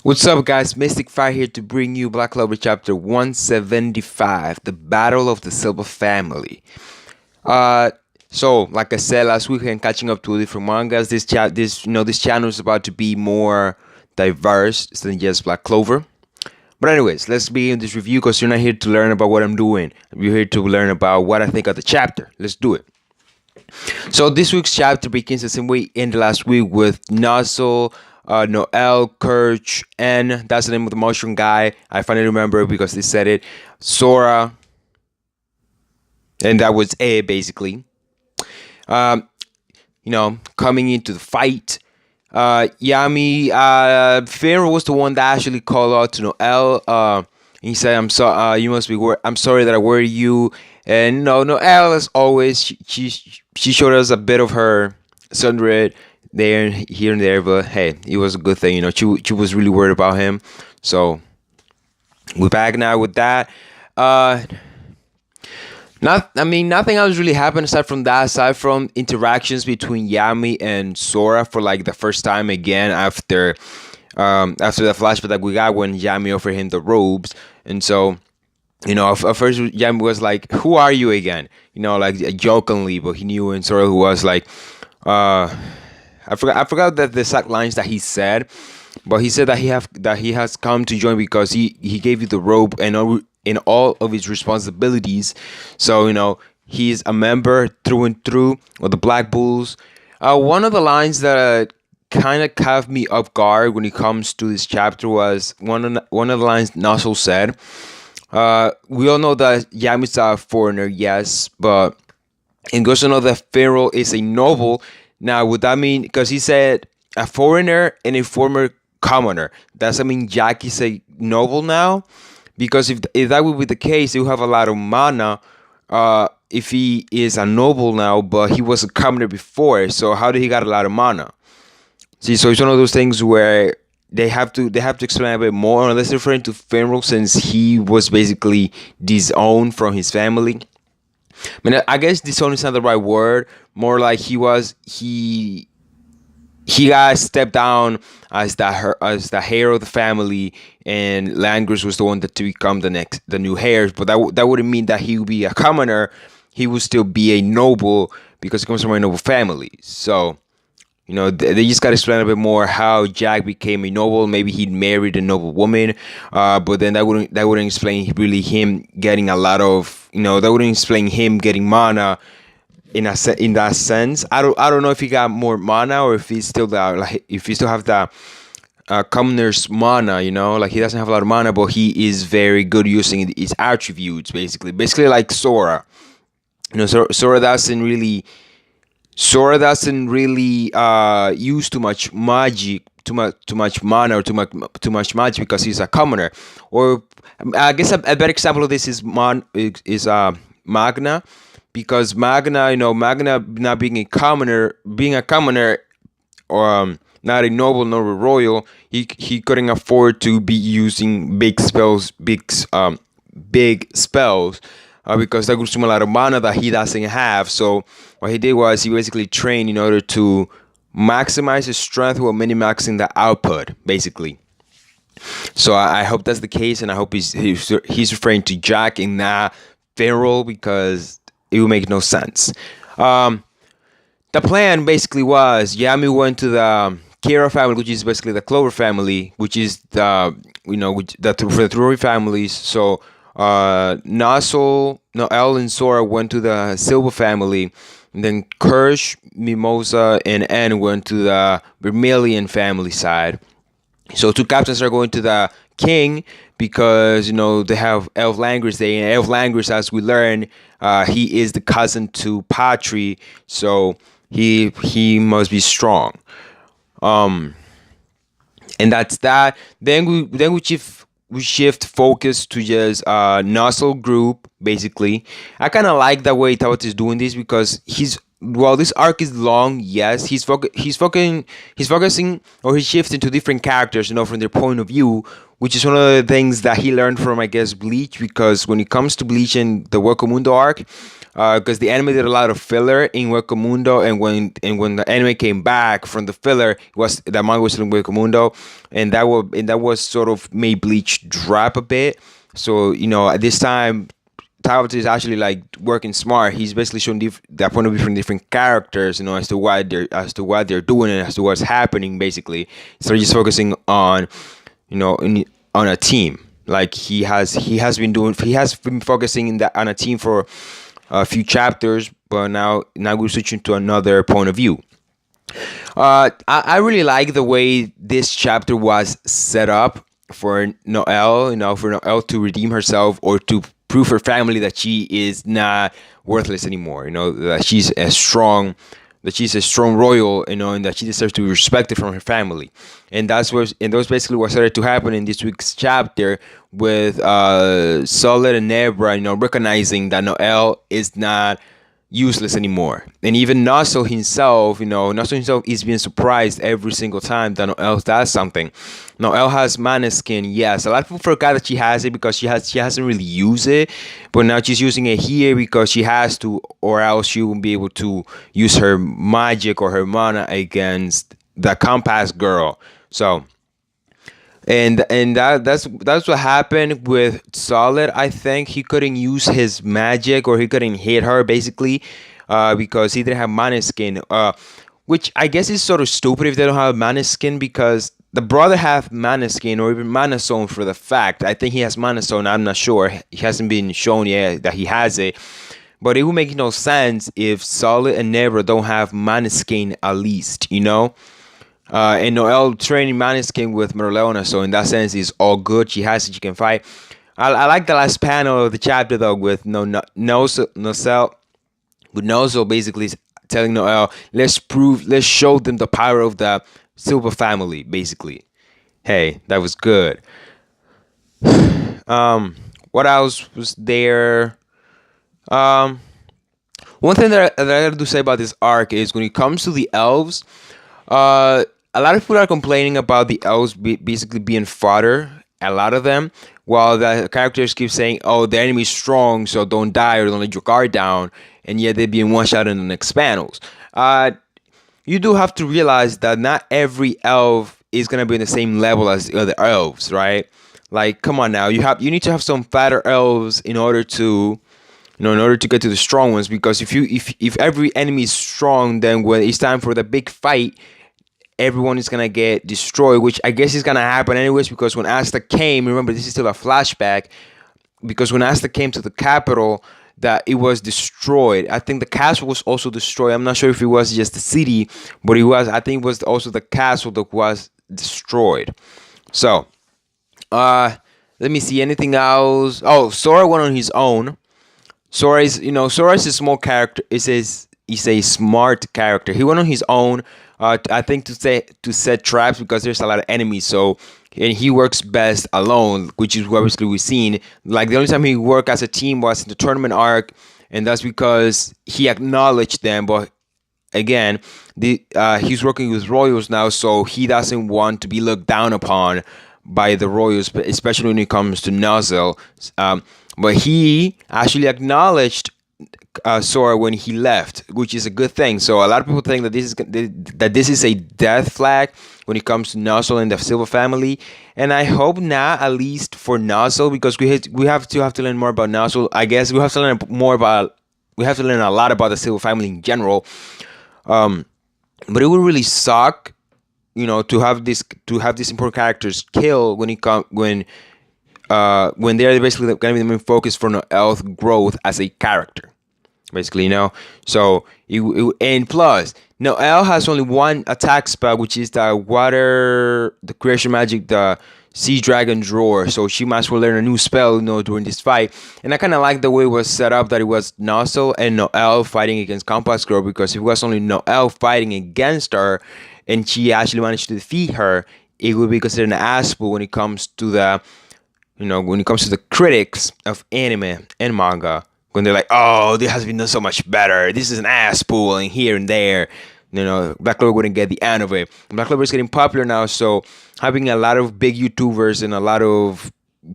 What's up, guys? Mystic Fire here to bring you Black Clover chapter 175, The Battle of the Silver Family. Uh, like I said last week, and catching up to different mangas, this channel is about to be more diverse than just Black Clover. But anyways, let's begin this review because you're not here to learn about what I'm doing. You're here to learn about what I think of the chapter. Let's do it. So this week's chapter begins the same way in the last week with Nozel, Noelle, Kirch, and that's the name of the mushroom guy. I finally remember because they said it. Sora, and that was it basically. Coming into the fight. Yami, Finn was the one that actually called out to Noelle. He said, "I'm sorry. You must be. I'm sorry that I worried you." And Noelle, as always, she showed us a bit of her sunred there, here and there. But hey, it was a good thing. She was really worried about him. So we're back now with that. Nothing else really happened aside from that. Aside from interactions between Yami and Sora for like the first time again after the flashback that we got when Yami offered him the robes. And so, at first Yami was like, "Who are you again?" Like jokingly, but he knew. And Sora who was like, I forgot that the exact lines that he said, but he said that he has come to join because he gave you the robe and in all of his responsibilities. So he's a member through and through of the Black Bulls. One of the lines that kind of caught me off guard when it comes to this chapter was one of the lines Nozel said. We all know that Yami's a foreigner, yes, but and goes to know that Pharaoh is a noble. Now, would that mean, because he said a foreigner and a former commoner, does that mean Jack is a noble now? Because if that would be the case, he would have a lot of mana if he is a noble now, but he was a commoner before. So how did he got a lot of mana? See, so it's one of those things where they have to explain a bit more, unless they're referring to Pharaoh since he was basically disowned from his family. I guess disowned is not the right word. More like he got stepped down as the heir of the family, and Langris was the one to become the new heir. But that wouldn't mean that he would be a commoner. He would still be a noble because he comes from a noble family. So they just got to explain a bit more how Jack became a noble. Maybe he married a noble woman, but then that wouldn't explain really him getting a lot of that wouldn't explain him getting mana. In that sense, I don't know if he got more mana or if he still have the commoner's mana. Like he doesn't have a lot of mana, but he is very good using his attributes. Basically like Sora. Sora doesn't really use too much magic, too much mana, or too much magic because he's a commoner. Or I guess a better example of this is Magna. Because Magna not being a commoner, or not a noble nor a royal, he couldn't afford to be using big spells, because that would consume a lot of mana that he doesn't have. So what he did was he basically trained in order to maximize his strength while minimaxing the output, basically. So I hope that's the case, and I hope he's referring to Jack and not Pharaoh, because it would make no sense. The plan basically was Yami went to the Kira family, which is basically the Clover family, which is for the three families. So Noelle, and Sora went to the Silver family, and then Kirsch, Mimosa, and Anne went to the Vermilion family side. So two captains are going to the king because they have Elf Langris there, and Elf Langris, as we learn, he is the cousin to Patri, so he must be strong. And that's that. Then we shift focus to just Nozel group. Basically, I kind of like the way Tawat is doing this because this arc is long, yes, he's focusing or he's shifting to different characters, from their point of view, which is one of the things that he learned from, I guess, Bleach. Because when it comes to Bleach and the Welcome Mundo arc, because the anime did a lot of filler in Hueco Mundo, and when the anime came back from the filler, it was the manga was still in Hueco Mundo, and that was sort of made Bleach drop a bit. So at this time, Tabata is actually like working smart. He's basically showing that point of view from different characters, as to what they're doing and as to what's happening. Basically, so he's just focusing on, on a team. Like he has been focusing on a team for a few chapters, but now we're switching to another point of view. I really like the way this chapter was set up for Noelle, for Noelle to redeem herself or to prove her family that she is not worthless anymore. That she's a strong royal, and that she deserves to be respected from her family. And that's basically what started to happen in this week's chapter with Solid and Nebra, recognizing that Noelle is not useless anymore. And even Nozel himself is being surprised every single time that Noelle does something. Noelle has mana skin, yes. A lot of people forgot that she has it because she hasn't really used it, but now she's using it here because she has to, or else she won't be able to use her magic or her mana against the Compass girl. So that's what happened with Solid. I think he couldn't use his magic, or he couldn't hit her basically, because he didn't have mana skin. Which I guess is sort of stupid if they don't have mana skin, because the brother have mana skin or even mana zone for the fact. I think he has mana zone. I'm not sure. He hasn't been shown yet that he has it. But it would make no sense if Solid and Nebra don't have mana skin at least. And Noelle training Maniskin with Merleona, so in that sense, it's all good. She has it, she can fight. I like the last panel of the chapter though, with Nozel basically telling Noelle, let's show them the power of the Silver family, basically. Hey, that was good. What else was there? One thing that I gotta do say about this arc is when it comes to the elves, a lot of people are complaining about the elves basically being fodder, a lot of them, while the characters keep saying, oh, the enemy's strong, so don't die or don't let your guard down, and yet they're being one-shot in the next panels. You do have to realize that not every elf is going to be on the same level as the other elves, right? Like, come on now, you need to have some fatter elves in order to get to the strong ones, because if every enemy is strong, then when it's time for the big fight, everyone is gonna get destroyed, which I guess is gonna happen anyways, because when Asta came, remember this is still a flashback, because when Asta came to the capital, that it was destroyed. I think the castle was also destroyed. I'm not sure if it was just the city, but I think it was also the castle that was destroyed. So, let me see, anything else? Oh, Sora went on his own. Sora is a small character. He's a smart character. He went on his own. I think to set traps, because there's a lot of enemies. So, and he works best alone, which is what obviously we've seen. Like the only time he worked as a team was in the tournament arc, and that's because he acknowledged them. But again, he's working with royals now, so he doesn't want to be looked down upon by the royals, especially when it comes to Nozel. But he actually acknowledged Sora when he left, which is a good thing. So a lot of people think that this is a death flag when it comes to Nozel and the Silver family, and I hope not, at least for Nozel, because we have to learn more about Nozel. I guess we have to learn a lot about the Silver family in general. But it would really suck, to have these important characters killed when they're basically going to be the main focus for Noelle's growth as a character. Basically, So, and plus, Noelle has only one attack spell, which is the creation magic, the Sea Dragon Drawer. So she might as well learn a new spell, during this fight. And I kind of like the way it was set up, that it was Nozel and Noelle fighting against Compass Girl, because if it was only Noelle fighting against her, and she actually managed to defeat her, it would be considered an ass when it comes to the critics of anime and manga. When they're like, oh, this has been done so much better. This is an ass pooling here and there. Black Clover wouldn't get the end of it. Black Clover is getting popular now, so having a lot of big YouTubers and a lot of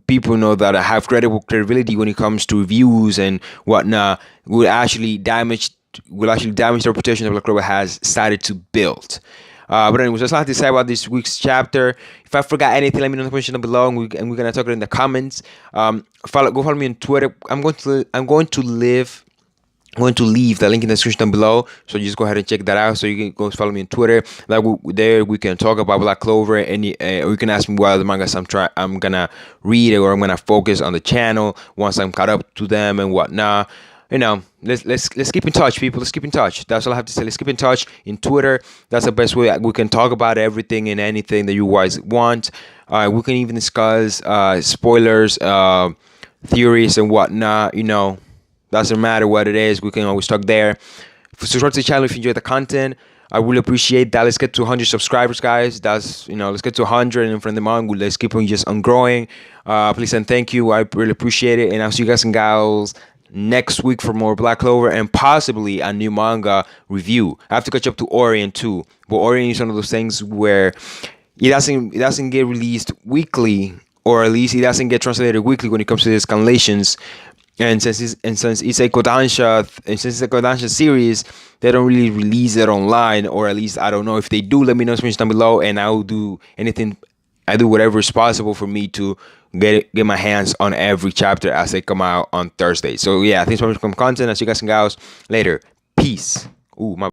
people know that I have credibility when it comes to reviews and whatnot will actually damage the reputation that Black Clover has started to build. But anyways, that's all I have to say about this week's chapter. If I forgot anything, let me know in the question down below, and we're gonna talk it in the comments. Go follow me on Twitter. I'm going to leave the link in the description down below, so just go ahead and check that out. So you can go follow me on Twitter. Like there, we can talk about Black Clover, and or you can ask me what other mangas I'm gonna read, or I'm gonna focus on the channel once I'm caught up to them and whatnot. Let's keep in touch, people. Let's keep in touch. That's all I have to say. Let's keep in touch in Twitter. That's the best way we can talk about everything and anything that you guys want. We can even discuss spoilers, theories, and whatnot. Doesn't matter what it is. We can always talk there. Subscribe to the channel if you enjoy the content. I really appreciate that. Let's get to 100 subscribers, guys. Let's get to 100, and from the on, let's keep on just on growing. Please and thank you. I really appreciate it, and I'll see you guys and gals next week for more Black Clover and possibly a new manga review. I have to catch up to Orient too, but Orient is one of those things where it doesn't get released weekly, or at least it doesn't get translated weekly when it comes to the scanlations. And since it's a Kodansha series, they don't really release it online, or at least I don't know. If they do, let me know in the comments down below, and I will do anything. I do whatever is possible for me to get my hands on every chapter as they come out on Thursday. So yeah, thanks so much for content. I'll see you guys and gals later. Peace. Ooh, my